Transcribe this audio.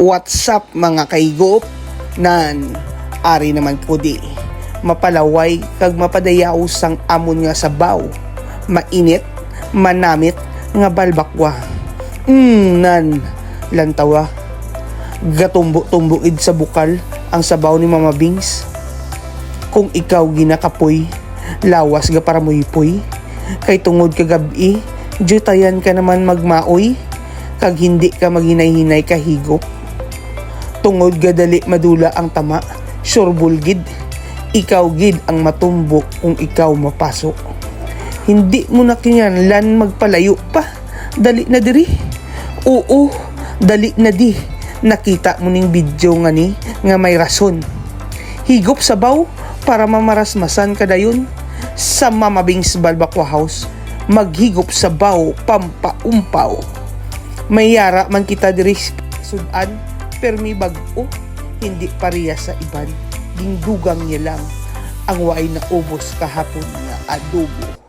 What's up mga kaigop? Nan, ari naman ko di. Mapalaway kag mapadayaw sang amon nga sabaw. Mainit, manamit nga balbakwa. Nan, lantawa. Gatumbo-tumbuid sa bukal ang sabaw ni Mama Bings. Kung ikaw ginakapoy, lawas ga para mo'y-poy. Kay tungod kagabi, jutayan ka naman magmaoy. Kag hindi ka maghinay-hinay kahigop. Tungod gadali madula ang tama, surebol gid. Ikaw gid ang matumbo kung ikaw mapasok. Hindi mo na kinyanlan magpalayo pa. Dali na diri. Oo, dali na di. Nakita mo ning video nga ni nga may rason. Higop sabaw para mamarasmasan ka dayon. Sa Mama Bings Balbakwa House, maghigop sabaw pampaumpaw. Mayara man kita diri sudan, permi bag-o, hindi pareha sa iban. Gingdugang niya lang ang waay na ubos kahapon nga adobo.